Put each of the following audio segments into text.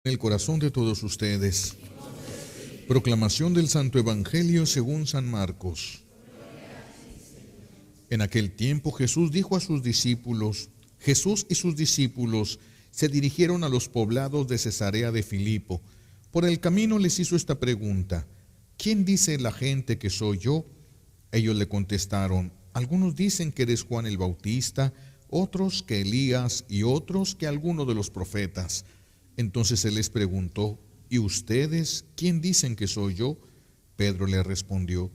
En el corazón de todos ustedes. Proclamación del Santo Evangelio según San Marcos. En aquel tiempo Jesús y sus discípulos se dirigieron a los poblados de Cesarea de Filipo. Por el camino les hizo esta pregunta: ¿quién dice la gente que soy yo? Ellos le contestaron: algunos dicen que eres Juan el Bautista, otros que Elías y otros que alguno de los profetas. Entonces él les preguntó: ¿y ustedes quién dicen que soy yo? Pedro le respondió: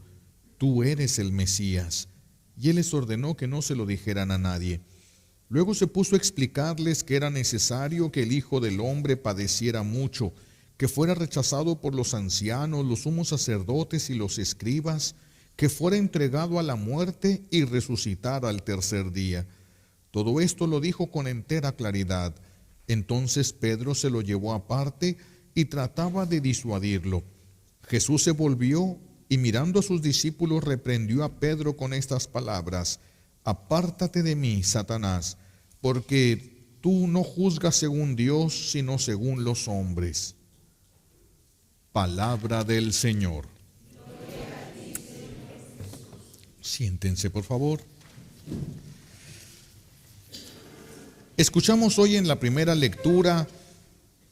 tú eres el Mesías. Y él les ordenó que no se lo dijeran a nadie. Luego se puso a explicarles que era necesario que el Hijo del Hombre padeciera mucho, que fuera rechazado por los ancianos, los sumos sacerdotes y los escribas, que fuera entregado a la muerte y resucitara al tercer día. Todo esto lo dijo con entera claridad. Entonces Pedro se lo llevó aparte y trataba de disuadirlo. Jesús se volvió y mirando a sus discípulos reprendió a Pedro con estas palabras: apártate de mí, Satanás, porque tú no juzgas según Dios, sino según los hombres. Palabra del Señor. Siéntense, por favor. Escuchamos hoy en la primera lectura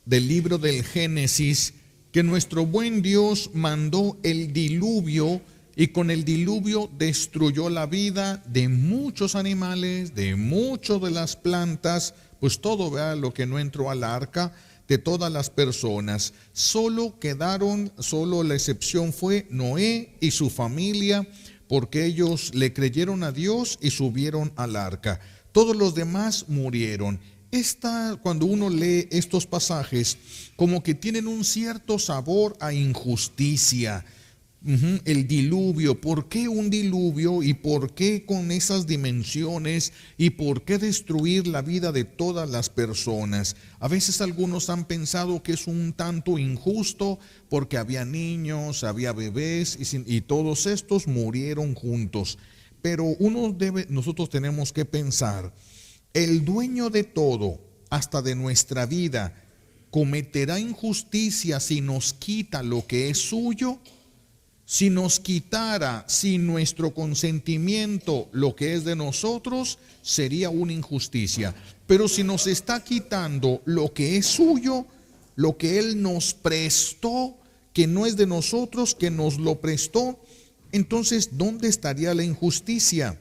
del libro del Génesis que nuestro buen Dios mandó el diluvio y con el diluvio destruyó la vida de muchos animales, de muchas de las plantas, pues todo, vea, lo que no entró al arca, de todas las personas. Solo la excepción fue Noé y su familia, porque ellos le creyeron a Dios y subieron al arca. Todos los demás murieron. Cuando uno lee estos pasajes, como que tienen un cierto sabor a injusticia. El diluvio, ¿por qué un diluvio? ¿Y por qué con esas dimensiones? ¿Y por qué destruir la vida de todas las personas? A veces algunos han pensado que es un tanto injusto porque había niños, había bebés y todos estos murieron juntos. Pero nosotros tenemos que pensar: el dueño de todo, hasta de nuestra vida, ¿cometerá injusticia si nos quita lo que es suyo? Si nos quitara sin nuestro consentimiento lo que es de nosotros, sería una injusticia. Pero si nos está quitando lo que es suyo, lo que Él nos prestó, que no es de nosotros, que nos lo prestó, entonces, ¿dónde estaría la injusticia?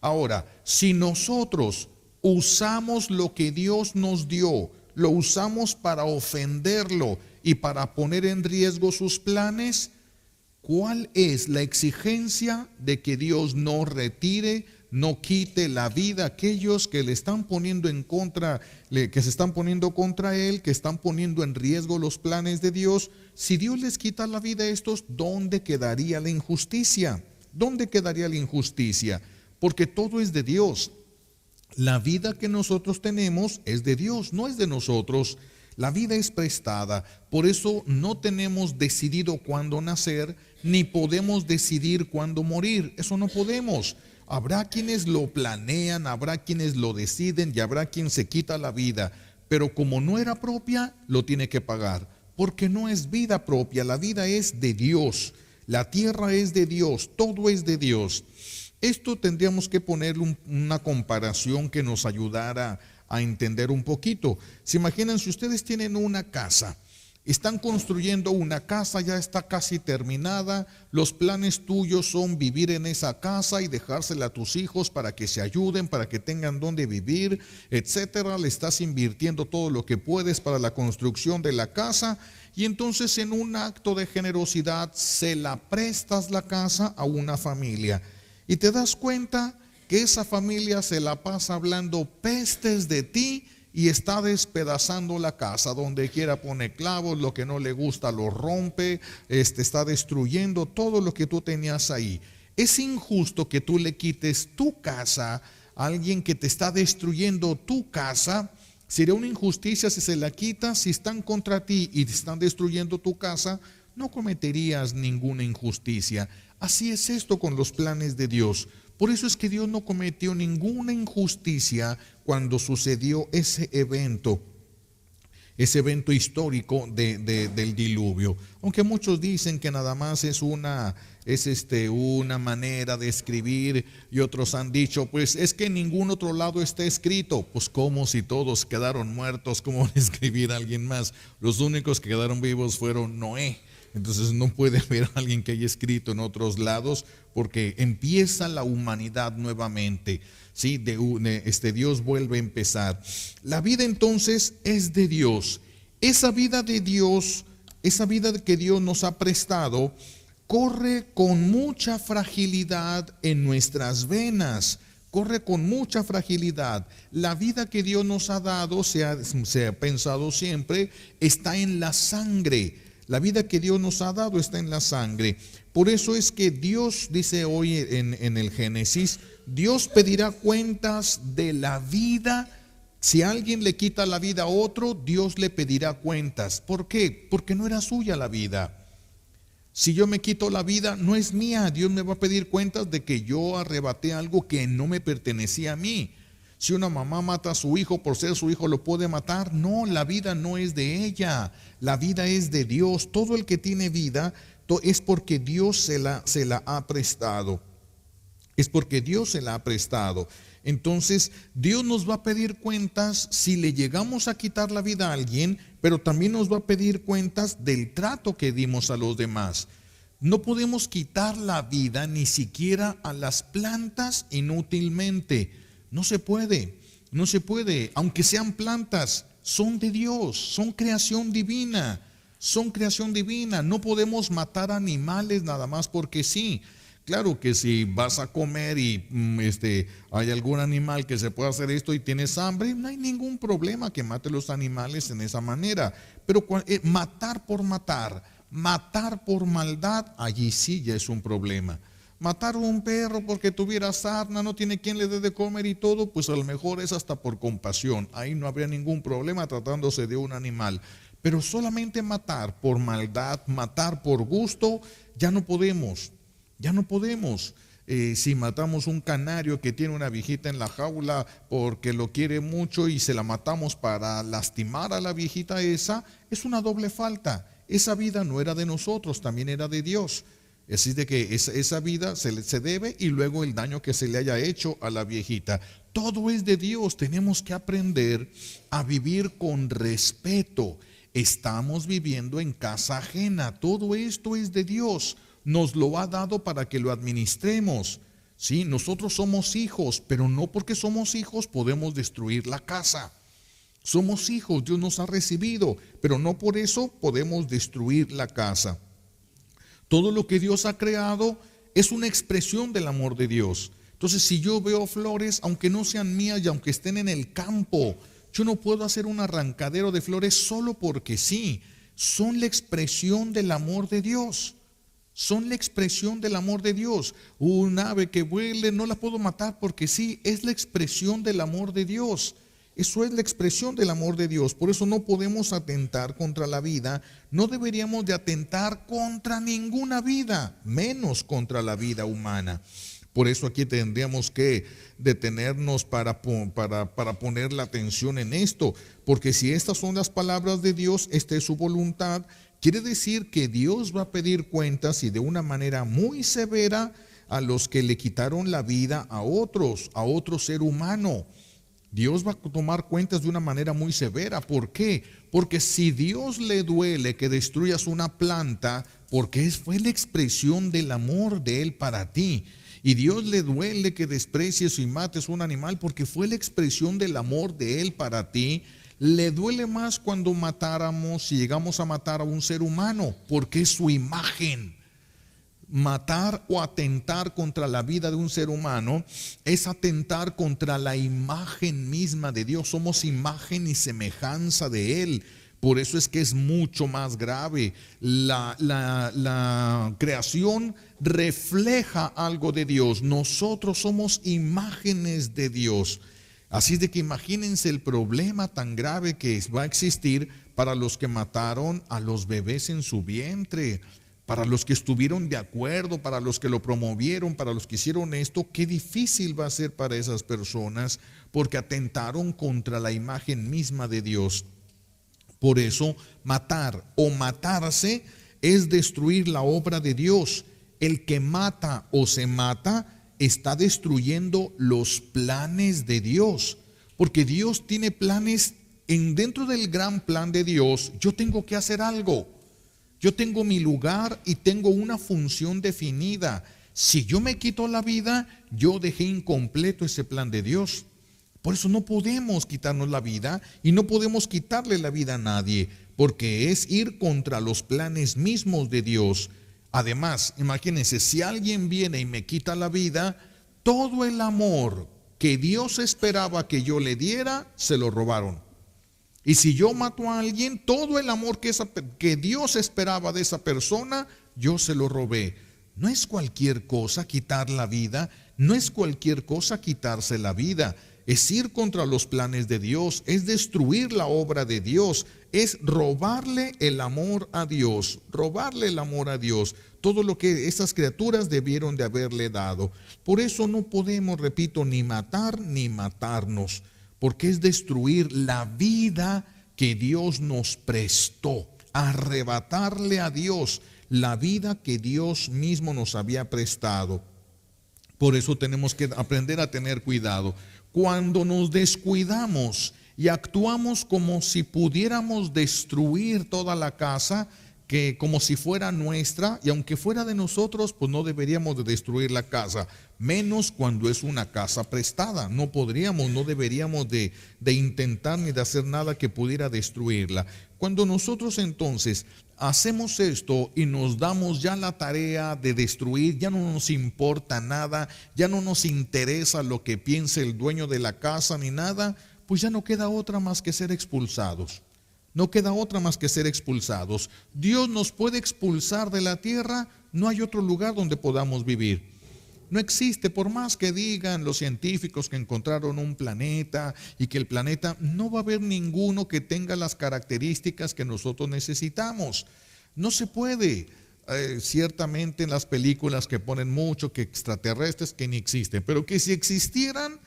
Ahora, si nosotros usamos lo que Dios nos dio, lo usamos para ofenderlo y para poner en riesgo sus planes, ¿cuál es la exigencia de que Dios no retire, no quite la vida a aquellos que le están poniendo en contra, que se están poniendo contra Él, que están poniendo en riesgo los planes de Dios? Si Dios les quita la vida a estos, ¿dónde quedaría la injusticia? ¿Dónde quedaría la injusticia? Porque todo es de Dios. La vida que nosotros tenemos es de Dios, no es de nosotros. La vida es prestada, por eso no tenemos decidido cuándo nacer, ni podemos decidir cuándo morir. Eso no podemos. Habrá quienes lo planean, habrá quienes lo deciden y habrá quien se quita la vida. Pero como no era propia, lo tiene que pagar. Porque no es vida propia, la vida es de Dios. La tierra es de Dios, todo es de Dios. Esto tendríamos que poner una comparación que nos ayudara a entender un poquito. Se imaginan, si ustedes tienen una casa, están construyendo una casa, ya está casi terminada, los planes tuyos son vivir en esa casa y dejársela a tus hijos para que se ayuden, para que tengan donde vivir, etcétera. Le estás invirtiendo todo lo que puedes para la construcción de la casa y entonces en un acto de generosidad se la prestas la casa a una familia y te das cuenta que esa familia se la pasa hablando pestes de ti y está despedazando la casa. Donde quiera pone clavos, lo que no le gusta lo rompe, está destruyendo todo lo que tú tenías ahí. Es injusto que tú le quites tu casa a alguien que te está destruyendo tu casa. Sería una injusticia si se la quitas. Si están contra ti y te están destruyendo tu casa, no cometerías ninguna injusticia. Así es esto con los planes de Dios. Por eso es que Dios no cometió ninguna injusticia cuando sucedió ese evento. ese evento histórico del diluvio. Aunque muchos dicen que nada más es una manera de escribir, y otros han dicho, pues es que en ningún otro lado está escrito. Pues como si todos quedaron muertos, ¿cómo van a escribir a alguien más? Los únicos que quedaron vivos fueron Noé. Entonces no puede haber alguien que haya escrito en otros lados, porque empieza la humanidad nuevamente. Sí, Dios vuelve a empezar. La vida entonces es de Dios. Esa vida de Dios, esa vida que Dios nos ha prestado, corre con mucha fragilidad en nuestras venas. Corre con mucha fragilidad. La vida que Dios nos ha dado, se ha pensado siempre, está en la sangre. La vida que Dios nos ha dado está en la sangre. Por eso es que Dios dice hoy en el Génesis, Dios pedirá cuentas de la vida. Si alguien le quita la vida a otro, Dios le pedirá cuentas. ¿Por qué? Porque no era suya la vida. Si yo me quito la vida, no es mía. Dios me va a pedir cuentas de que yo arrebaté algo que no me pertenecía a mí. Si una mamá mata a su hijo por ser su hijo, ¿lo puede matar? No, la vida no es de ella. La vida es de Dios. Todo el que tiene vida es porque Dios se la ha prestado. Es porque Dios se la ha prestado. Entonces, Dios nos va a pedir cuentas si le llegamos a quitar la vida a alguien, pero también nos va a pedir cuentas del trato que dimos a los demás. No podemos quitar la vida ni siquiera a las plantas inútilmente. No se puede, no se puede. Aunque sean plantas, son de Dios, son creación divina. Son creación divina. No podemos matar animales nada más porque sí. Claro que si vas a comer y hay algún animal que se pueda hacer esto y tienes hambre, no hay ningún problema que mate los animales en esa manera. Pero matar por maldad, allí sí ya es un problema. Matar a un perro porque tuviera sarna, no tiene quien le dé de comer y todo, pues a lo mejor es hasta por compasión. Ahí no habría ningún problema tratándose de un animal. Pero solamente matar por maldad, matar por gusto, ya no podemos. Ya no podemos. Si matamos un canario que tiene una viejita en la jaula porque lo quiere mucho y se la matamos para lastimar a la viejita esa, es una doble falta. Esa vida no era de nosotros, también era de Dios. Así de que esa vida se debe, y luego el daño que se le haya hecho a la viejita. Todo es de Dios. Tenemos que aprender a vivir con respeto. Estamos viviendo en casa ajena. Todo esto es de Dios. Nos lo ha dado para que lo administremos. Sí, nosotros somos hijos, pero no porque somos hijos podemos destruir la casa. Somos hijos, Dios nos ha recibido, pero no por eso podemos destruir la casa. Todo lo que Dios ha creado es una expresión del amor de Dios. Entonces, si yo veo flores, aunque no sean mías y aunque estén en el campo, yo no puedo hacer un arrancadero de flores solo porque sí. Son la expresión del amor de Dios. Son la expresión del amor de Dios. Un ave que vuele no la puedo matar porque sí, es la expresión del amor de Dios. Eso es la expresión del amor de Dios. Por eso no podemos atentar contra la vida. No deberíamos de atentar contra ninguna vida, menos contra la vida humana. Por eso aquí tendríamos que detenernos para poner la atención en esto. Porque si estas son las palabras de Dios, esta es su voluntad, quiere decir que Dios va a pedir cuentas, y de una manera muy severa, a los que le quitaron la vida a otro ser humano. Dios va a tomar cuentas de una manera muy severa. ¿Por qué? Porque si Dios le duele que destruyas una planta, porque fue la expresión del amor de Él para ti. Y Dios le duele que desprecies y mates un animal porque fue la expresión del amor de Él para ti. Le duele más cuando si llegamos a matar a un ser humano, porque es su imagen. Matar o atentar contra la vida de un ser humano es atentar contra la imagen misma de Dios. Somos imagen y semejanza de Él. Por eso es que es mucho más grave. La creación refleja algo de Dios. Nosotros somos imágenes de Dios. Así de que imagínense el problema tan grave que va a existir para los que mataron a los bebés en su vientre, para los que estuvieron de acuerdo, para los que lo promovieron, para los que hicieron esto. Qué difícil va a ser para esas personas, porque atentaron contra la imagen misma de Dios. Por eso, matar o matarse es destruir la obra de Dios. El que mata o se mata está destruyendo los planes de Dios, porque Dios tiene planes. Dentro del gran plan de Dios, yo tengo que hacer algo. Yo tengo mi lugar y tengo una función definida. Si yo me quito la vida, yo dejé incompleto ese plan de Dios. Por eso no podemos quitarnos la vida y no podemos quitarle la vida a nadie, porque es ir contra los planes mismos de Dios. Además, imagínense, si alguien viene y me quita la vida, todo el amor que Dios esperaba que yo le diera, se lo robaron. Y si yo mato a alguien, todo el amor que Dios esperaba de esa persona, yo se lo robé. No es cualquier cosa quitar la vida, no es cualquier cosa quitarse la vida. Es ir contra los planes de Dios, es destruir la obra de Dios, es robarle el amor a Dios, robarle el amor a Dios, todo lo que esas criaturas debieron de haberle dado. Por eso no podemos, repito, ni matar ni matarnos, porque es destruir la vida que Dios nos prestó, arrebatarle a Dios la vida que Dios mismo nos había prestado. Por eso tenemos que aprender a tener cuidado. Cuando nos descuidamos y actuamos como si pudiéramos destruir toda la casa, que como si fuera nuestra, y aunque fuera de nosotros, pues no deberíamos de destruir la casa, menos cuando es una casa prestada. No podríamos, no deberíamos de intentar ni de hacer nada que pudiera destruirla. Cuando nosotros entonces hacemos esto y nos damos ya la tarea de destruir, ya no nos importa nada, ya no nos interesa lo que piense el dueño de la casa ni nada, pues ya no queda otra más que ser expulsados. No queda otra más que ser expulsados. Dios nos puede expulsar de la tierra, no hay otro lugar donde podamos vivir. No existe, por más que digan los científicos que encontraron un planeta y que el planeta, no va a haber ninguno que tenga las características que nosotros necesitamos. No se puede. Ciertamente en las películas que ponen mucho que extraterrestres que ni existen, pero que si existieran,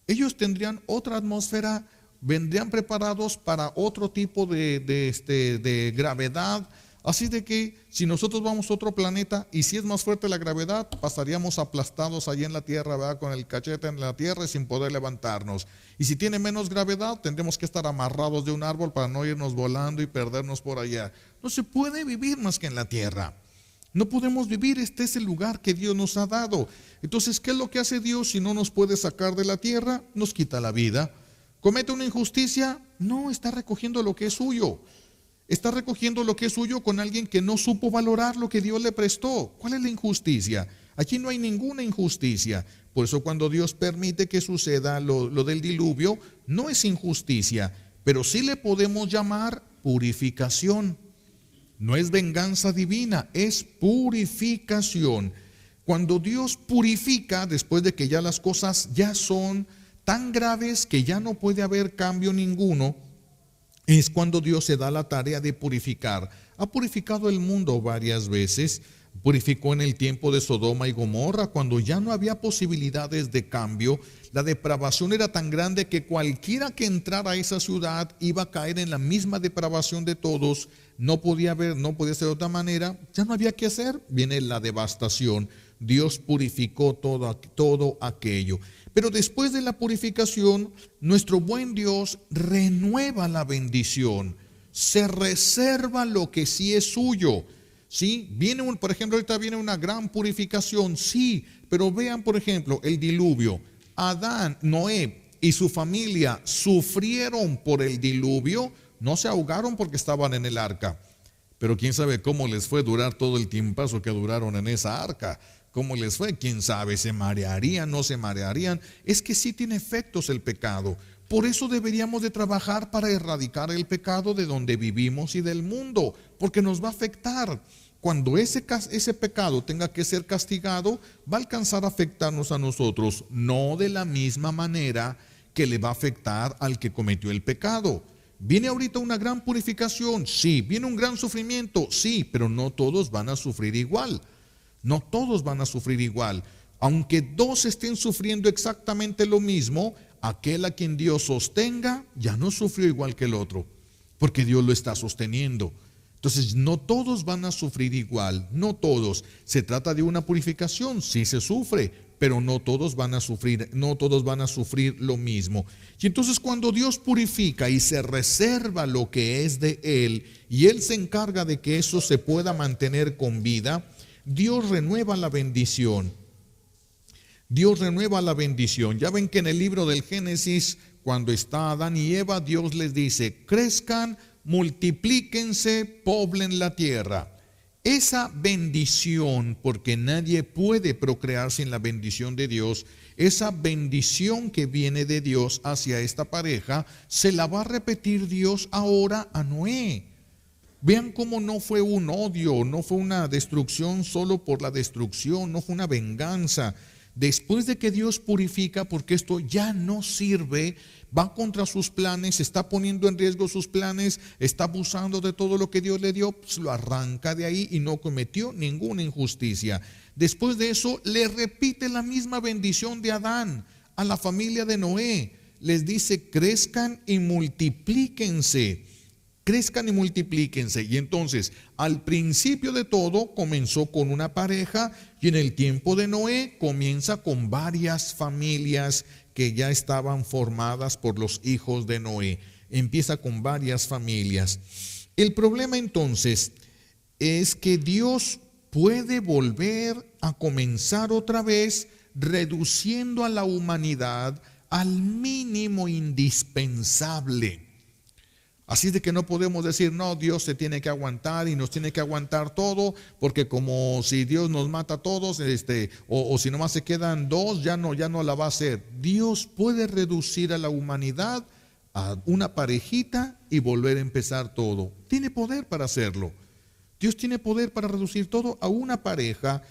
ellos tendrían otra atmósfera, vendrían preparados para otro tipo de gravedad. Así de que si nosotros vamos a otro planeta y si es más fuerte la gravedad, pasaríamos aplastados allí en la Tierra, ¿verdad? Con el cachete en la Tierra y sin poder levantarnos. Y si tiene menos gravedad, tendremos que estar amarrados de un árbol para no irnos volando y perdernos por allá. No se puede vivir más que en la Tierra. No podemos vivir, este es el lugar que Dios nos ha dado. Entonces, ¿qué es lo que hace Dios si no nos puede sacar de la tierra? Nos quita la vida. ¿Comete una injusticia? No, está recogiendo lo que es suyo. Está recogiendo lo que es suyo con alguien que no supo valorar lo que Dios le prestó. ¿Cuál es la injusticia? Aquí no hay ninguna injusticia. Por eso cuando Dios permite que suceda lo del diluvio, no es injusticia, pero sí le podemos llamar purificación. No es venganza divina, es purificación. Cuando Dios purifica, después de que ya las cosas ya son tan graves que ya no puede haber cambio ninguno, es cuando Dios se da la tarea de purificar. Ha purificado el mundo varias veces. Purificó en el tiempo de Sodoma y Gomorra, cuando ya no había posibilidades de cambio. La depravación era tan grande que cualquiera que entrara a esa ciudad iba a caer en la misma depravación de todos. No podía ser de otra manera. Ya no había que hacer. Viene la devastación. Dios purificó todo aquello. Pero después de la purificación, nuestro buen Dios renueva la bendición. Se reserva lo que sí es suyo. ¿Sí? Por ejemplo, ahorita viene una gran purificación, sí, pero vean, por ejemplo, el diluvio. Adán, Noé y su familia sufrieron por el diluvio, no se ahogaron porque estaban en el arca, pero quién sabe cómo les fue durar todo el tiempazo que duraron en esa arca. ¿Cómo les fue? ¿Quién sabe? ¿Se marearían? ¿No se marearían? Es que sí tiene efectos el pecado. Por eso deberíamos de trabajar para erradicar el pecado de donde vivimos y del mundo, porque nos va a afectar. Cuando ese pecado tenga que ser castigado, va a alcanzar a afectarnos a nosotros, no de la misma manera que le va a afectar al que cometió el pecado. ¿Viene ahorita una gran purificación? Sí. ¿Viene un gran sufrimiento? Sí, pero no todos van a sufrir igual. No todos van a sufrir igual. Aunque dos estén sufriendo exactamente lo mismo, aquel a quien Dios sostenga ya no sufrió igual que el otro. porque Dios lo está sosteniendo. Entonces, no todos van a sufrir igual, no todos. Se trata de una purificación, sí se sufre, pero no todos van a sufrir, no todos van a sufrir lo mismo. Y entonces cuando Dios purifica y se reserva lo que es de Él, y Él se encarga de que eso se pueda mantener con vida, Dios renueva la bendición. Dios renueva la bendición. Ya ven que en el libro del Génesis, cuando está Adán y Eva, Dios les dice: crezcan, multiplíquense, poblen la tierra. Esa bendición, porque nadie puede procrear sin la bendición de Dios, esa bendición que viene de Dios hacia esta pareja, se la va a repetir Dios ahora a Noé. Vean cómo no fue un odio, no fue una destrucción solo por la destrucción, no fue una venganza. Después de que Dios purifica, porque esto ya no sirve, va contra sus planes, está poniendo en riesgo sus planes, está abusando de todo lo que Dios le dio, pues lo arranca de ahí y no cometió ninguna injusticia. Después de eso le repite la misma bendición de Adán a la familia de Noé. Les dice: crezcan y multiplíquense. Crezcan y multiplíquense. Y entonces, al principio de todo comenzó con una pareja, y en el tiempo de Noé comienza con varias familias que ya estaban formadas por los hijos de Noé. Empieza con varias familias. El problema entonces es que Dios puede volver a comenzar otra vez, reduciendo a la humanidad al mínimo indispensable. Así es de que no podemos decir: no, Dios se tiene que aguantar y nos tiene que aguantar todo, porque como si Dios nos mata a todos, o si nomás se quedan dos, ya no la va a hacer. Dios puede reducir a la humanidad a una parejita y volver a empezar todo. Tiene poder para hacerlo. Dios tiene poder para reducir todo a una pareja.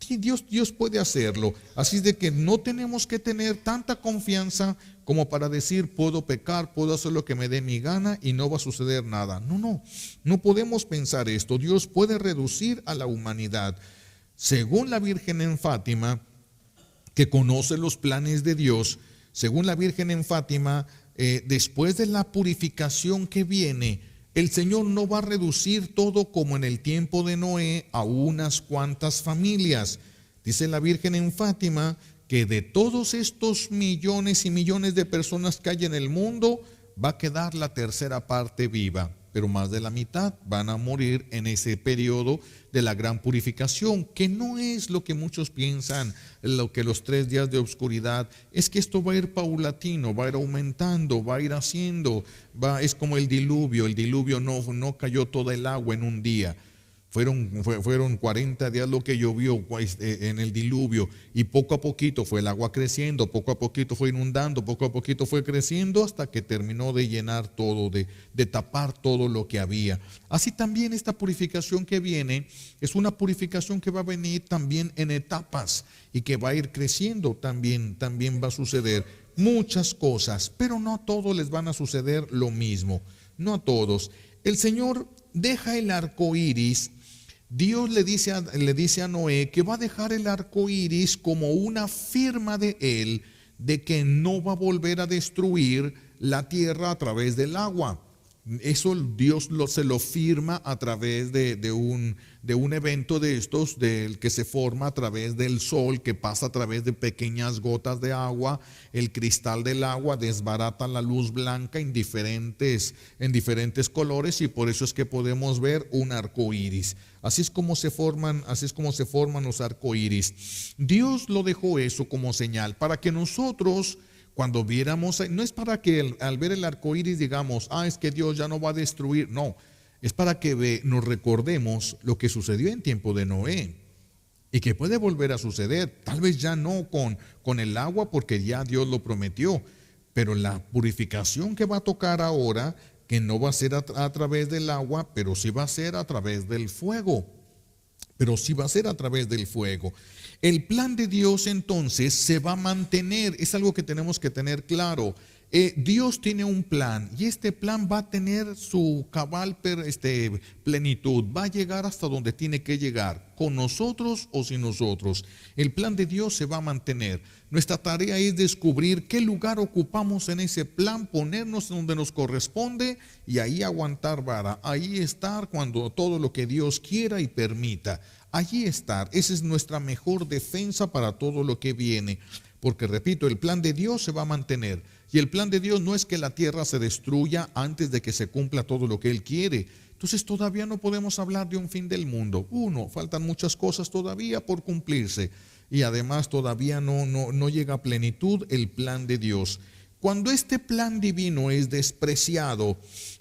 Dios puede hacerlo. Así es de que no tenemos que tener tanta confianza como para decir: puedo pecar, puedo hacer lo que me dé mi gana y no va a suceder nada. No podemos pensar esto. Dios puede reducir a la humanidad. Según la Virgen en Fátima, que conoce los planes de Dios, según la Virgen en Fátima, después de la purificación que viene, el Señor no va a reducir todo como en el tiempo de Noé a unas cuantas familias. Dice la Virgen en Fátima que de todos estos millones y millones de personas que hay en el mundo, va a quedar la tercera parte viva, pero más de la mitad van a morir en ese periodo de la gran purificación, que no es lo que muchos piensan, lo que los 3 días de oscuridad, es que esto va a ir paulatino, va a ir aumentando, va a ir haciendo, es como el diluvio no cayó toda el agua en un día. Fueron 40 días lo que llovió en el diluvio, y poco a poquito fue el agua creciendo, poco a poquito fue inundando, poco a poquito fue creciendo hasta que terminó de llenar todo, de tapar todo lo que había. Así también esta purificación que viene es una purificación que va a venir también en etapas y que va a ir creciendo, también va a suceder muchas cosas, pero no a todos les van a suceder lo mismo, no a todos. El Señor deja el arco iris. Dios le dice a Noé que va a dejar el arco iris como una firma de él, de que no va a volver a destruir la tierra a través del agua. Eso Dios se lo firma a través de un evento de estos, del que se forma a través del sol, que pasa a través de pequeñas gotas de agua. El cristal del agua desbarata la luz blanca en diferentes colores, y por eso es que podemos ver un arco iris. Así es como se forman los arcoíris. Dios lo dejó eso como señal para que nosotros, cuando viéramos, no es para que al ver el arco iris digamos: es que Dios ya no va a destruir. No, es para que nos recordemos lo que sucedió en tiempo de Noé y que puede volver a suceder. Tal vez ya no con el agua, porque ya Dios lo prometió, pero la purificación que va a tocar ahora, que no va a ser a través del agua, pero sí va a ser a través del fuego. El plan de Dios entonces se va a mantener. Es algo que tenemos que tener claro. Dios tiene un plan y este plan va a tener su cabal plenitud, va a llegar hasta donde tiene que llegar, con nosotros o sin nosotros. El plan de Dios se va a mantener. Nuestra tarea es descubrir qué lugar ocupamos en ese plan, ponernos donde nos corresponde y ahí aguantar vara, ahí estar cuando todo lo que Dios quiera y permita. Allí estar, esa es nuestra mejor defensa para todo lo que viene. Porque repito, el plan de Dios se va a mantener. Y el plan de Dios no es que la tierra se destruya antes de que se cumpla todo lo que Él quiere. Entonces todavía no podemos hablar de un fin del mundo. Faltan muchas cosas todavía por cumplirse. Y además todavía no llega a plenitud el plan de Dios. Cuando este plan divino es despreciado,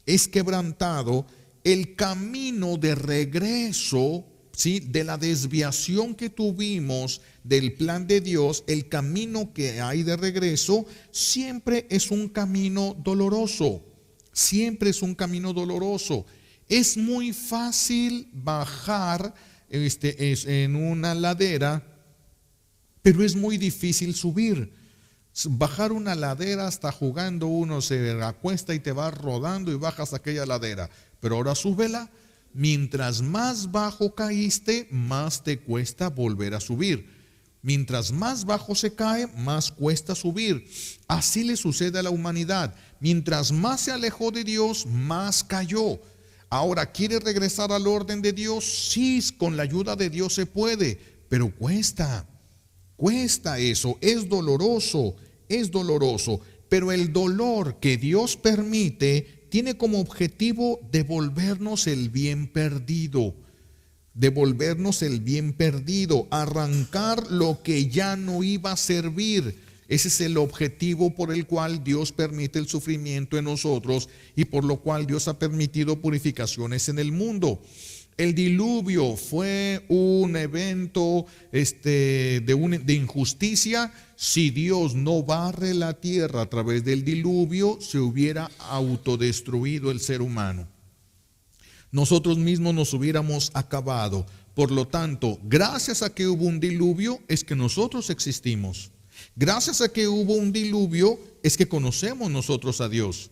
es quebrantado, el camino de regreso, ¿sí?, de la desviación que tuvimos del plan de Dios, el camino que hay de regreso siempre es un camino doloroso. Siempre es un camino doloroso. Es muy fácil bajar en una ladera, pero es muy difícil subir. Bajar una ladera, hasta jugando uno se acuesta y te va rodando y bajas aquella ladera. Pero ahora súbela. Mientras más bajo caíste, más te cuesta volver a subir. Mientras más bajo se cae, más cuesta subir. Así le sucede a la humanidad. Mientras más se alejó de Dios, más cayó. Ahora, ¿quiere regresar al orden de Dios? Sí, con la ayuda de Dios se puede, pero cuesta eso, es doloroso, pero el dolor que Dios permite tiene como objetivo devolvernos el bien perdido, arrancar lo que ya no iba a servir. Ese es el objetivo por el cual Dios permite el sufrimiento en nosotros y por lo cual Dios ha permitido purificaciones en el mundo. El diluvio fue un evento de injusticia. Si Dios no barre la tierra a través del diluvio, se hubiera autodestruido el ser humano. Nosotros mismos nos hubiéramos acabado. Por lo tanto, gracias a que hubo un diluvio, es que nosotros existimos. Gracias a que hubo un diluvio, es que conocemos nosotros a Dios.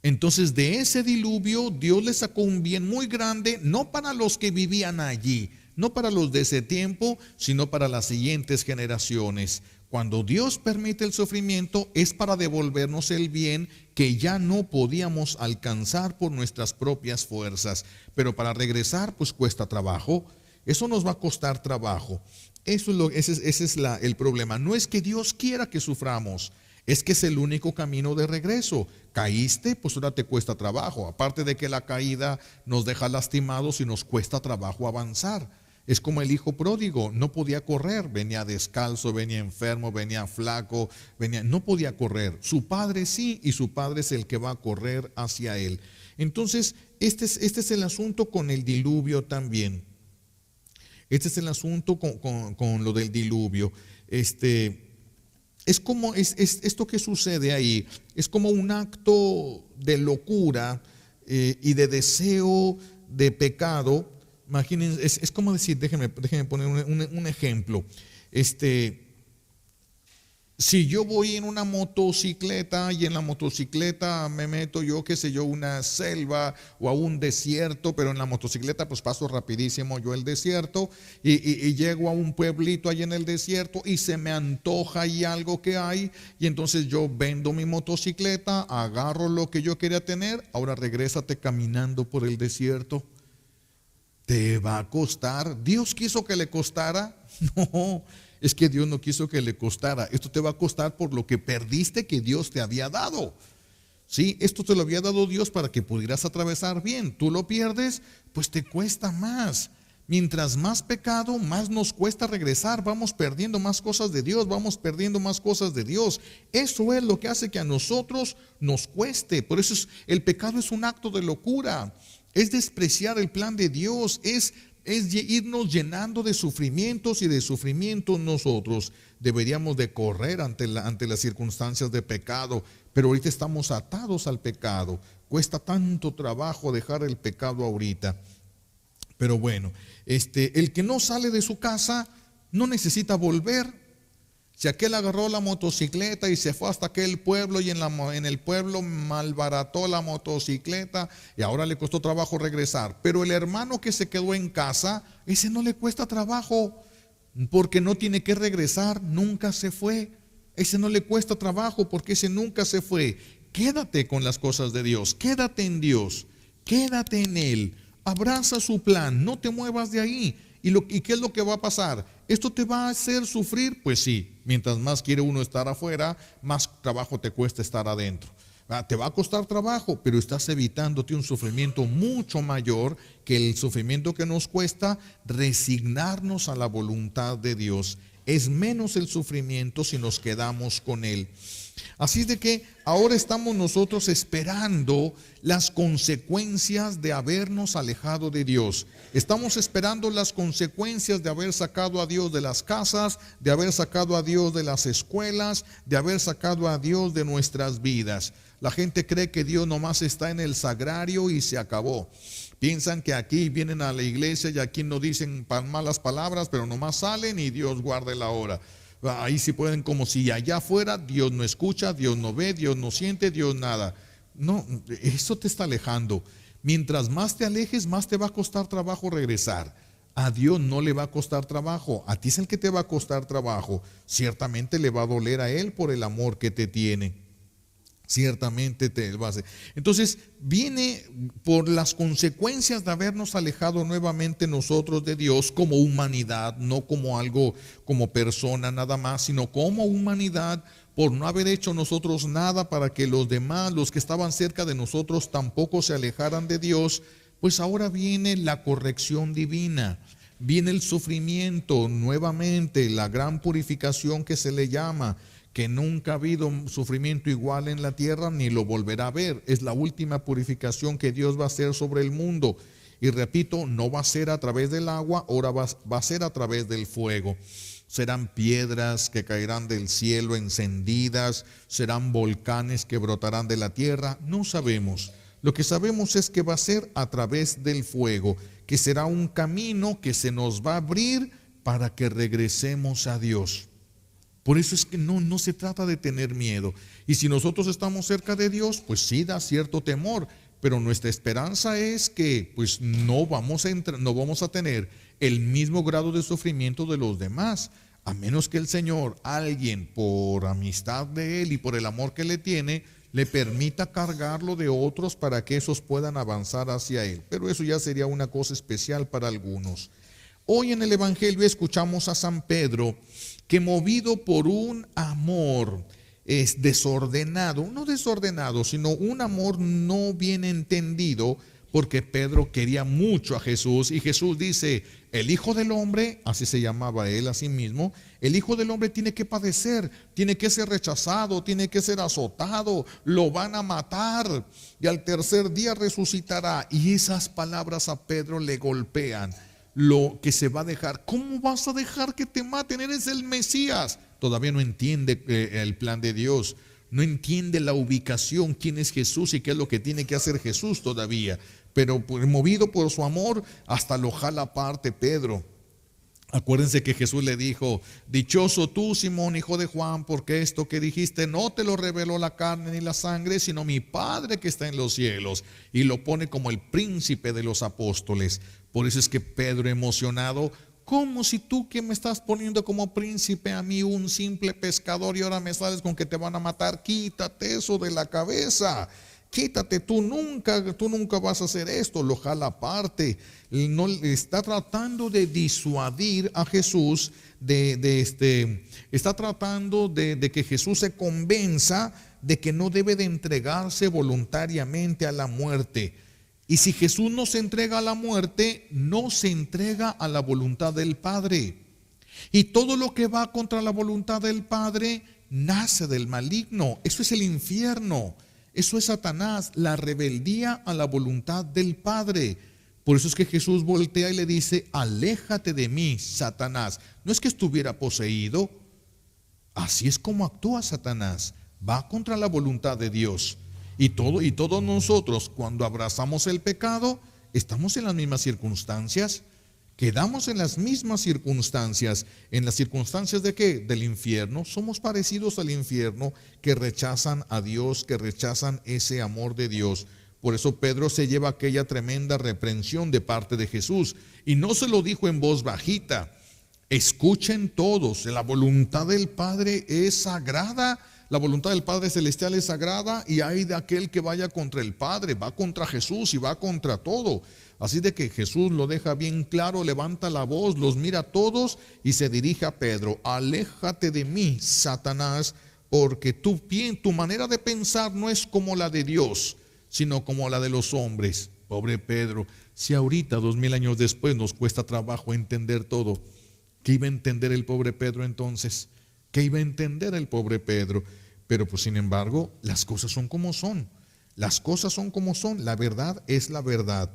Entonces de ese diluvio Dios le sacó un bien muy grande, no para los que vivían allí, no para los de ese tiempo, sino para las siguientes generaciones. Cuando Dios permite el sufrimiento es para devolvernos el bien que ya no podíamos alcanzar por nuestras propias fuerzas. Pero para regresar pues cuesta trabajo, eso nos va a costar trabajo. Ese es el problema. No es que Dios quiera que suframos, es que es el único camino de regreso. Caíste, pues ahora te cuesta trabajo. Aparte de que la caída nos deja lastimados y nos cuesta trabajo avanzar. Es como el hijo pródigo, no podía correr, venía descalzo, venía enfermo, venía flaco, no podía correr. Su padre sí, y su padre es el que va a correr hacia él. Entonces, este es el asunto con el diluvio también. Este es el asunto con lo del diluvio. Es como esto que sucede ahí, es como un acto de locura y de deseo de pecado. Imagínense, es como decir, déjenme poner un ejemplo. Si yo voy en una motocicleta y en la motocicleta me meto yo, qué sé yo, una selva o a un desierto, pero en la motocicleta pues paso rapidísimo yo el desierto y llego a un pueblito ahí en el desierto y se me antoja ahí algo que hay y entonces yo vendo mi motocicleta, agarro lo que yo quería tener, ahora regrésate caminando por el desierto. ¿Te va a costar? ¿Dios quiso que le costara? No. Es que Dios no quiso que le costara. Esto te va a costar por lo que perdiste que Dios te había dado. ¿Sí? Esto te lo había dado Dios para que pudieras atravesar bien. Tú lo pierdes, pues te cuesta más. Mientras más pecado, más nos cuesta regresar. Vamos perdiendo más cosas de Dios, Eso es lo que hace que a nosotros nos cueste. Por eso el pecado es un acto de locura. Es despreciar el plan de Dios, es irnos llenando de sufrimientos y de sufrimientos nosotros. Deberíamos de correr ante las circunstancias de pecado, pero ahorita estamos atados al pecado. Cuesta tanto trabajo dejar el pecado ahorita. Pero bueno, el que no sale de su casa no necesita volver. Si aquel agarró la motocicleta y se fue hasta aquel pueblo y en el pueblo malbarató la motocicleta y ahora le costó trabajo regresar. Pero el hermano que se quedó en casa, ese no le cuesta trabajo porque no tiene que regresar, nunca se fue. Ese no le cuesta trabajo porque ese nunca se fue. Quédate con las cosas de Dios, quédate en Dios, quédate en Él, abraza su plan, no te muevas de ahí. ¿Y qué es lo que va a pasar? ¿Esto te va a hacer sufrir? Pues sí, mientras más quiere uno estar afuera, más trabajo te cuesta estar adentro. Te va a costar trabajo, pero estás evitándote un sufrimiento mucho mayor que el sufrimiento que nos cuesta resignarnos a la voluntad de Dios. Es menos el sufrimiento si nos quedamos con Él. Así de que ahora estamos nosotros esperando las consecuencias de habernos alejado de Dios. Estamos esperando las consecuencias de haber sacado a Dios de las casas, de haber sacado a Dios de las escuelas, de haber sacado a Dios de nuestras vidas. La gente cree que Dios nomás está en el sagrario y se acabó. Piensan que aquí vienen a la iglesia y aquí no dicen malas palabras, pero nomás salen y Dios guarde la hora. Ahí sí pueden, como si allá afuera Dios no escucha, Dios no ve, Dios no siente, Dios nada. No, eso te está alejando. Mientras más te alejes, más te va a costar trabajo regresar. A Dios no le va a costar trabajo, a ti es el que te va a costar trabajo. Ciertamente le va a doler a Él por el amor que te tiene. Ciertamente te va a hacer. Entonces viene por las consecuencias de habernos alejado nuevamente nosotros de Dios como humanidad, no como algo, como persona nada más, sino como humanidad, por no haber hecho nosotros nada para que los demás, los que estaban cerca de nosotros, tampoco se alejaran de Dios. Pues ahora viene la corrección divina, viene el sufrimiento nuevamente, la gran purificación que se le llama, que nunca ha habido sufrimiento igual en la tierra ni lo volverá a ver. Es la última purificación que Dios va a hacer sobre el mundo. Y repito, no va a ser a través del agua, ahora va a ser a través del fuego. Serán piedras que caerán del cielo encendidas, serán volcanes que brotarán de la tierra, no sabemos. Lo que sabemos es que va a ser a través del fuego, que será un camino que se nos va a abrir para que regresemos a Dios. Por eso es que no se trata de tener miedo. Y si nosotros estamos cerca de Dios, pues sí da cierto temor, pero nuestra esperanza es que pues no vamos a tener el mismo grado de sufrimiento de los demás, a menos que el Señor, alguien por amistad de Él y por el amor que le tiene, le permita cargarlo de otros para que esos puedan avanzar hacia Él. Pero eso ya sería una cosa especial para algunos. Hoy en el Evangelio escuchamos a San Pedro que, movido por un amor desordenado, no desordenado, sino un amor no bien entendido, porque Pedro quería mucho a Jesús y Jesús dice, el Hijo del Hombre, así se llamaba él a sí mismo, el Hijo del Hombre tiene que padecer, tiene que ser rechazado, tiene que ser azotado, lo van a matar y al tercer día resucitará. Y esas palabras a Pedro le golpean. Lo que se va a dejar. ¿Cómo vas a dejar que te maten? Eres el Mesías. Todavía no entiende el plan de Dios, no entiende la ubicación, quién es Jesús y qué es lo que tiene que hacer Jesús todavía. Pero movido por su amor, hasta lo jala aparte Pedro. Acuérdense que Jesús le dijo, dichoso tú, Simón, hijo de Juan, porque esto que dijiste no te lo reveló la carne ni la sangre, sino mi Padre que está en los cielos. Y lo pone como el príncipe de los apóstoles. Por eso es que Pedro, emocionado, ¿cómo si tú que me estás poniendo como príncipe a mí, un simple pescador, y ahora me sales con que te van a matar? Quítate eso de la cabeza. Quítate, tú nunca vas a hacer esto. Lo jala aparte. No, está tratando de disuadir a Jesús, está tratando de que Jesús se convenza de que no debe de entregarse voluntariamente a la muerte. Y si Jesús no se entrega a la muerte, no se entrega a la voluntad del Padre. Y todo lo que va contra la voluntad del Padre nace del maligno. Eso es el infierno. Eso es Satanás, la rebeldía a la voluntad del Padre. Por eso es que Jesús voltea y le dice, aléjate de mí, Satanás. No es que estuviera poseído. Así es como actúa Satanás. Va contra la voluntad de Dios. Y todos nosotros, cuando abrazamos el pecado, estamos en las mismas circunstancias. Quedamos en las mismas circunstancias. ¿En las circunstancias de qué? Del infierno. Somos parecidos al infierno, que rechazan a Dios, que rechazan ese amor de Dios. Por eso Pedro se lleva aquella tremenda reprensión de parte de Jesús. Y no se lo dijo en voz bajita. Escuchen todos, la voluntad del Padre es sagrada. La voluntad del Padre Celestial es sagrada, y hay de aquel que vaya contra el Padre, va contra Jesús y va contra todo. Así de que Jesús lo deja bien claro, levanta la voz, los mira a todos y se dirige a Pedro: aléjate de mí, Satanás, porque tu manera de pensar no es como la de Dios, sino como la de los hombres. Pobre Pedro, si ahorita 2000 años después nos cuesta trabajo entender todo, ¿qué iba a entender el pobre Pedro entonces? ¿Qué iba a entender el pobre Pedro? Pero pues sin embargo, las cosas son como son. Las cosas son como son. La verdad es la verdad.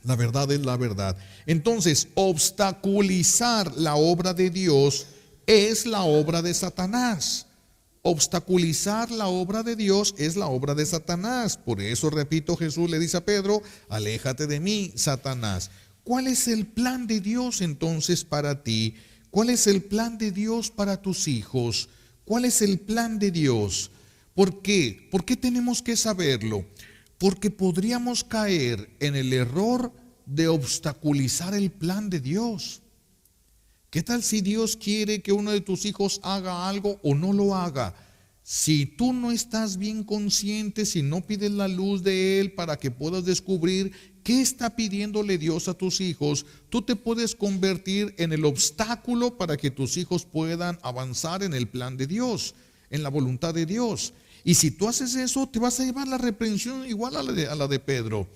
La verdad es la verdad. Entonces, obstaculizar la obra de Dios es la obra de Satanás. Obstaculizar la obra de Dios es la obra de Satanás. Por eso, repito, Jesús le dice a Pedro: aléjate de mí, Satanás. ¿Cuál es el plan de Dios entonces para ti? ¿Cuál es el plan de Dios para tus hijos? ¿Cuál es el plan de Dios? ¿Por qué? ¿Por qué tenemos que saberlo? Porque podríamos caer en el error de obstaculizar el plan de Dios. ¿Qué tal si Dios quiere que uno de tus hijos haga algo o no lo haga? Si tú no estás bien consciente, si no pides la luz de Él para que puedas descubrir qué está pidiéndole Dios a tus hijos, tú te puedes convertir en el obstáculo para que tus hijos puedan avanzar en el plan de Dios, en la voluntad de Dios. Y si tú haces eso, te vas a llevar la reprensión igual a la de Pedro.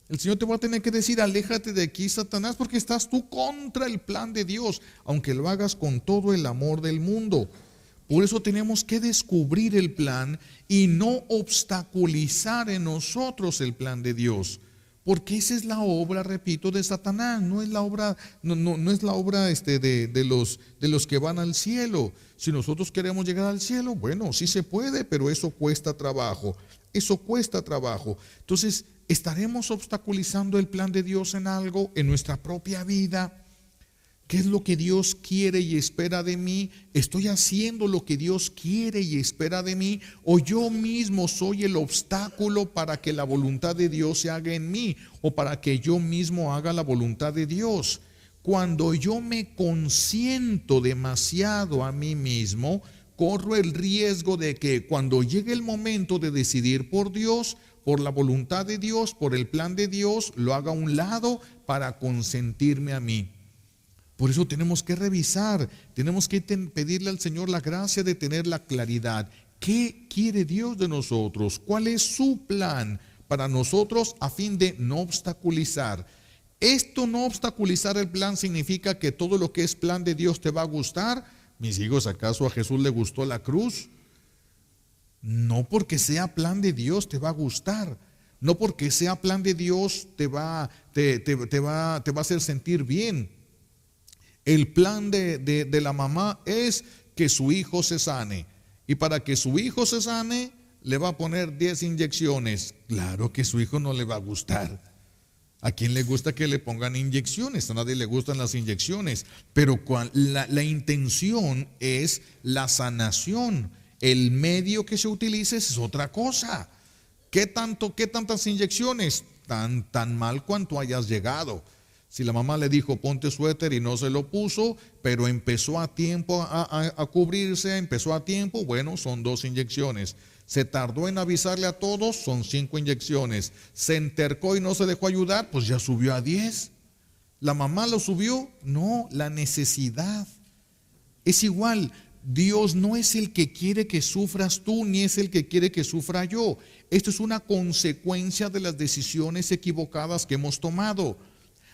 El Señor te va a tener que decir: aléjate de aquí, Satanás, porque estás tú contra el plan de Dios, aunque lo hagas con todo el amor del mundo. Por eso tenemos que descubrir el plan y no obstaculizar en nosotros el plan de Dios. Porque esa es la obra, repito, de Satanás. No es la obra, no es la obra de los que van al cielo. Si nosotros queremos llegar al cielo, bueno, sí se puede, pero eso cuesta trabajo. Eso cuesta trabajo. Entonces, ¿estaremos obstaculizando el plan de Dios en algo, en nuestra propia vida? ¿Qué es lo que Dios quiere y espera de mí? ¿Estoy haciendo lo que Dios quiere y espera de mí? ¿O yo mismo soy el obstáculo para que la voluntad de Dios se haga en mí? ¿O para que yo mismo haga la voluntad de Dios? Cuando yo me consiento demasiado a mí mismo, corro el riesgo de que cuando llegue el momento de decidir por Dios, por la voluntad de Dios, por el plan de Dios, lo haga a un lado para consentirme a mí. Por eso tenemos que revisar, tenemos que pedirle al Señor la gracia de tener la claridad. ¿Qué quiere Dios de nosotros? ¿Cuál es su plan para nosotros a fin de no obstaculizar? Esto, no obstaculizar el plan, significa que todo lo que es plan de Dios te va a gustar. Mis hijos, ¿acaso a Jesús le gustó la cruz? No porque sea plan de Dios te va a gustar. No porque sea plan de Dios te va a hacer sentir bien. El plan de la mamá es que su hijo se sane. Y para que su hijo se sane, le va a poner 10 inyecciones. Claro que su hijo no le va a gustar. ¿A quién le gusta que le pongan inyecciones? A nadie le gustan las inyecciones. Pero la intención es la sanación. El medio que se utilice es otra cosa. ¿Qué tantas inyecciones? Tan mal cuanto hayas llegado. Si la mamá le dijo ponte suéter y no se lo puso, pero empezó a tiempo a cubrirse, empezó a tiempo, bueno, son 2 inyecciones. Se tardó en avisarle a todos, son 5 inyecciones. Se entercó y no se dejó ayudar, pues ya subió a 10. ¿La mamá lo subió? No, la necesidad. Es igual, Dios no es el que quiere que sufras tú, ni es el que quiere que sufra yo. Esto es una consecuencia de las decisiones equivocadas que hemos tomado.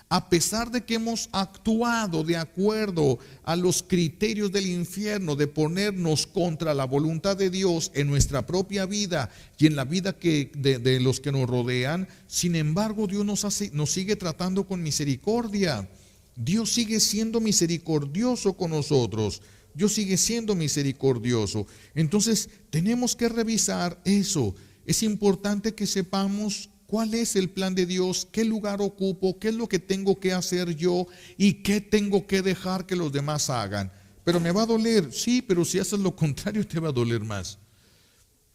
A pesar de que hemos actuado de acuerdo a los criterios del infierno, de ponernos contra la voluntad de Dios en nuestra propia vida y en la vida de los que nos rodean, sin embargo Dios nos sigue tratando con misericordia. Dios sigue siendo misericordioso con nosotros. Dios sigue siendo misericordioso. Entonces tenemos que revisar eso. Es importante que sepamos cuál es el plan de Dios, qué lugar ocupo, qué es lo que tengo que hacer yo y qué tengo que dejar que los demás hagan. Pero me va a doler, sí, pero si haces lo contrario te va a doler más.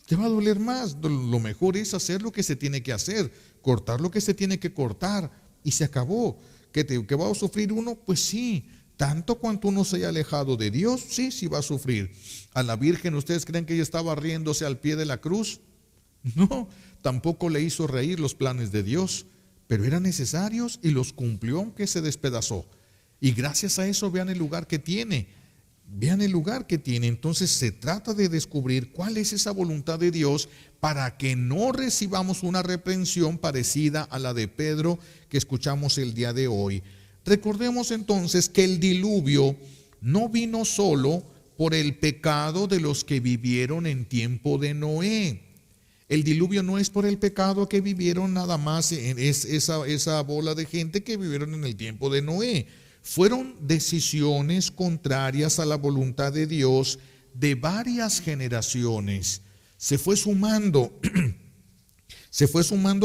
Te va a doler más. Lo mejor es hacer lo que se tiene que hacer, cortar lo que se tiene que cortar y se acabó. ¿Que va a sufrir uno? Pues sí. Tanto cuanto uno se haya alejado de Dios, sí, sí va a sufrir. A la Virgen, ¿ustedes creen que ella estaba riéndose al pie de la cruz? No, tampoco le hizo reír los planes de Dios, pero eran necesarios y los cumplió aunque se despedazó. Y gracias a eso vean el lugar que tiene. Vean el lugar que tiene. Entonces se trata de descubrir cuál es esa voluntad de Dios para que no recibamos una reprensión parecida a la de Pedro que escuchamos el día de hoy. Recordemos entonces que el diluvio no vino solo por el pecado de los que vivieron en tiempo de Noé. El diluvio no es por el pecado que vivieron nada más, es esa bola de gente que vivieron en el tiempo de Noé. Fueron decisiones contrarias a la voluntad de Dios de varias generaciones. Se fue sumando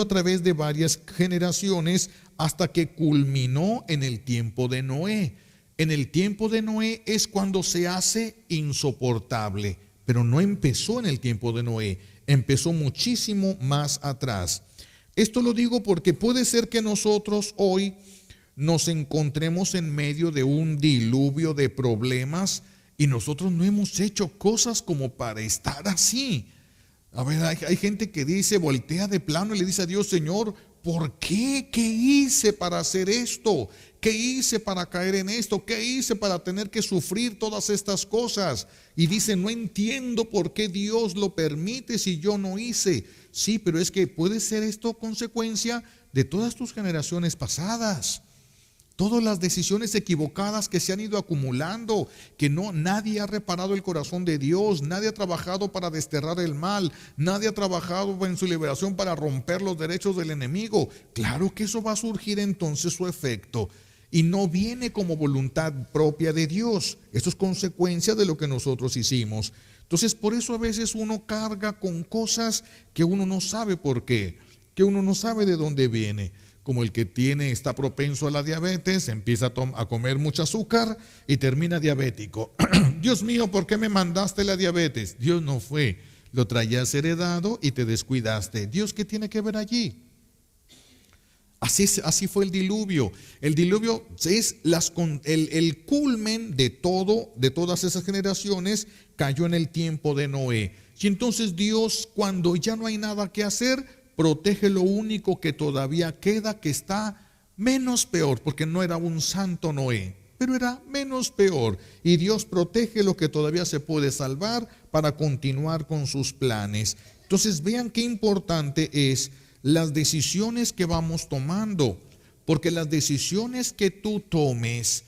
a través de varias generaciones hasta que culminó en el tiempo de Noé. En el tiempo de Noé es cuando se hace insoportable, pero no empezó en el tiempo de Noé, empezó muchísimo más atrás. Esto lo digo porque puede ser que nosotros hoy nos encontremos en medio de un diluvio de problemas y nosotros no hemos hecho cosas como para estar así. A ver, hay gente que dice, voltea de plano y le dice a Dios: Señor, ¿por qué? ¿Qué hice para hacer esto? ¿Qué hice para caer en esto? ¿Qué hice para tener que sufrir todas estas cosas? Y dice, no entiendo por qué Dios lo permite si yo no hice. Sí, pero es que puede ser esto consecuencia de todas tus generaciones pasadas. Todas las decisiones equivocadas que se han ido acumulando, que nadie ha reparado el corazón de Dios, nadie ha trabajado para desterrar el mal, nadie ha trabajado en su liberación para romper los derechos del enemigo. Claro que eso va a surgir entonces su efecto y no viene como voluntad propia de Dios. Esto es consecuencia de lo que nosotros hicimos. Entonces por eso a veces uno carga con cosas que uno no sabe por qué, que uno no sabe de dónde viene. Como el que está propenso a la diabetes, empieza a comer mucho azúcar y termina diabético. Dios mío, ¿por qué me mandaste la diabetes? Dios no fue, lo traías heredado y te descuidaste. ¿Dios qué tiene que ver allí? Así fue el diluvio. El diluvio es el culmen de todas esas generaciones, cayó en el tiempo de Noé. Y entonces Dios, cuando ya no hay nada que hacer, protege lo único que todavía queda, que está menos peor, porque no era un santo Noé, pero era menos peor. Y Dios protege lo que todavía se puede salvar para continuar con sus planes. Entonces vean qué importante es las decisiones que vamos tomando, porque las decisiones que tú tomes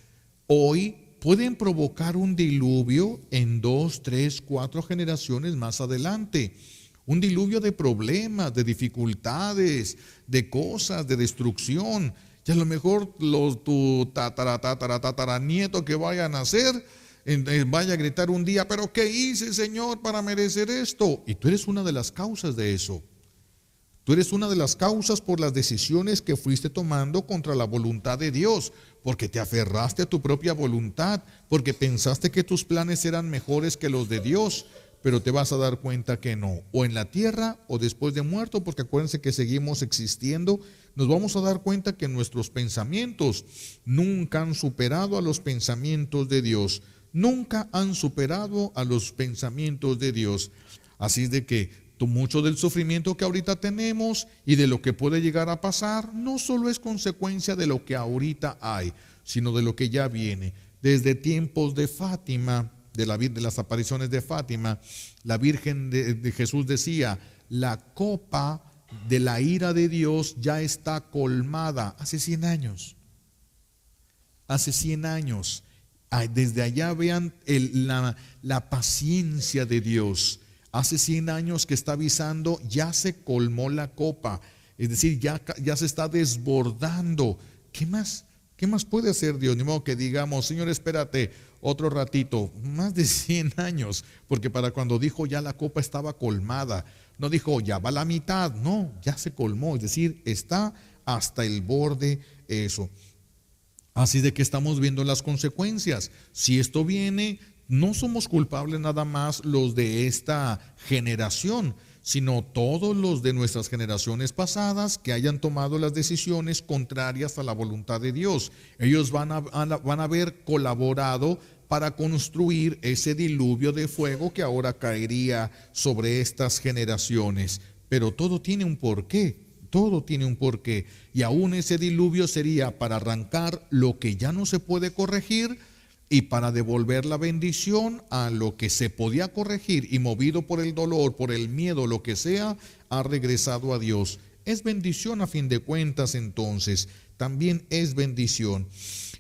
hoy pueden provocar un diluvio en 2, 3, 4 generaciones más adelante. Un diluvio de problemas, de dificultades, de cosas, de destrucción. Y a lo mejor tu tataranieto que vaya a nacer, vaya a gritar un día: ¿pero qué hice, Señor, para merecer esto? Y tú eres una de las causas de eso. Tú eres una de las causas por las decisiones que fuiste tomando contra la voluntad de Dios, porque te aferraste a tu propia voluntad, porque pensaste que tus planes eran mejores que los de Dios. Pero te vas a dar cuenta que no, o en la tierra o después de muerto, porque acuérdense que seguimos existiendo. Nos vamos a dar cuenta que nuestros pensamientos nunca han superado a los pensamientos de Dios, nunca han superado a los pensamientos de Dios. Así es de que mucho del sufrimiento que ahorita tenemos y de lo que puede llegar a pasar no solo es consecuencia de lo que ahorita hay, sino de lo que ya viene. Desde tiempos de Fátima, de las apariciones de Fátima, la Virgen de Jesús decía: la copa de la ira de Dios ya está colmada. Hace 100 años. Hace 100 años. Desde allá vean la paciencia de Dios. Hace 100 años que está avisando: ya se colmó la copa. Es decir, ya se está desbordando. ¿Qué más? ¿Qué más puede hacer Dios? Ni modo que digamos: Señor, espérate otro ratito. Más de 100 años, porque para cuando dijo ya la copa estaba colmada. No dijo, ya va la mitad, no, ya se colmó, es decir, está hasta el borde eso. Así de que estamos viendo las consecuencias. Si esto viene, no somos culpables nada más los de esta generación, sino todos los de nuestras generaciones pasadas que hayan tomado las decisiones contrarias a la voluntad de Dios. Ellos van a haber colaborado para construir ese diluvio de fuego que ahora caería sobre estas generaciones. Pero todo tiene un porqué. Todo tiene un porqué. Y aún ese diluvio sería para arrancar lo que ya no se puede corregir y para devolver la bendición a lo que se podía corregir y movido por el dolor, por el miedo, lo que sea, ha regresado a Dios. Es bendición a fin de cuentas entonces. También es bendición.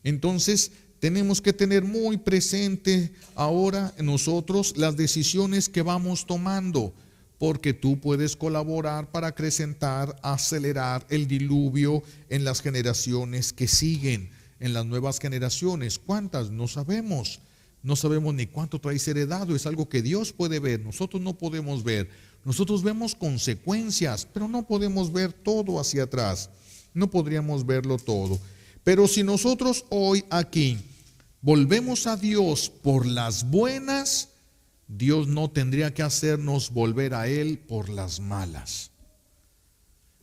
Entonces tenemos que tener muy presente ahora nosotros las decisiones que vamos tomando, porque tú puedes colaborar para acrecentar, acelerar el diluvio en las generaciones que siguen, en las nuevas generaciones. ¿Cuántas? No sabemos. No sabemos ni cuánto traes heredado. Es algo que Dios puede ver. Nosotros no podemos ver. Nosotros vemos consecuencias, pero no podemos ver todo hacia atrás. No podríamos verlo todo. Pero si nosotros hoy aquí volvemos a Dios por las buenas, Dios no tendría que hacernos volver a Él por las malas.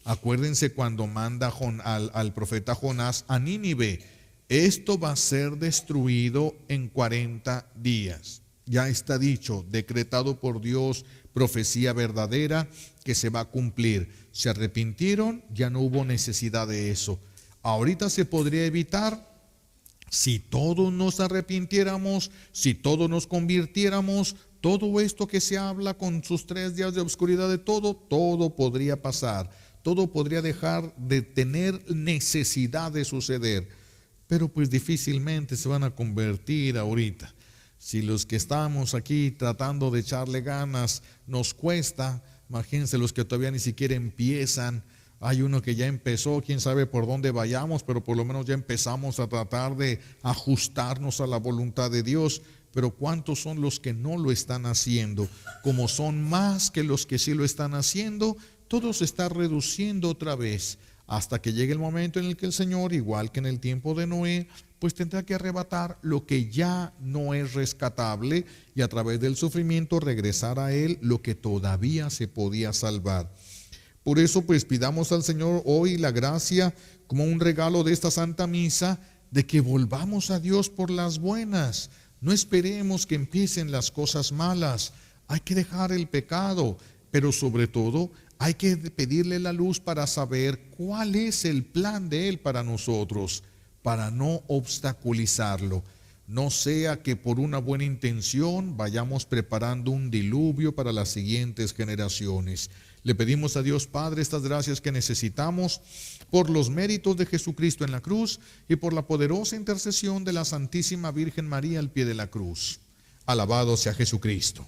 Acuérdense cuando manda al profeta Jonás a Nínive. Esto va a ser destruido en 40 días. Ya está dicho, decretado por Dios, profecía verdadera que se va a cumplir. Se arrepintieron, ya no hubo necesidad de eso. Ahorita se podría evitar si todos nos arrepintiéramos, si todos nos convirtiéramos. Todo esto que se habla con sus 3 días de oscuridad de todo podría pasar. Todo podría dejar de tener necesidad de suceder. Pero pues difícilmente se van a convertir ahorita. Si los que estamos aquí tratando de echarle ganas nos cuesta, imagínense los que todavía ni siquiera empiezan. Hay uno que ya empezó, quién sabe por dónde vayamos, pero por lo menos ya empezamos a tratar de ajustarnos a la voluntad de Dios. Pero ¿cuántos son los que no lo están haciendo? Como son más que los que sí lo están haciendo, todo se está reduciendo otra vez, hasta que llegue el momento en el que el Señor, igual que en el tiempo de Noé, pues tendrá que arrebatar lo que ya no es rescatable y a través del sufrimiento regresar a Él lo que todavía se podía salvar. Por eso pues pidamos al Señor hoy la gracia como un regalo de esta Santa Misa de que volvamos a Dios por las buenas. No esperemos que empiecen las cosas malas. Hay que dejar el pecado, pero sobre todo hay que pedirle la luz para saber cuál es el plan de Él para nosotros, para no obstaculizarlo. No sea que por una buena intención vayamos preparando un diluvio para las siguientes generaciones. Le pedimos a Dios Padre estas gracias que necesitamos por los méritos de Jesucristo en la cruz y por la poderosa intercesión de la Santísima Virgen María al pie de la cruz. Alabado sea Jesucristo.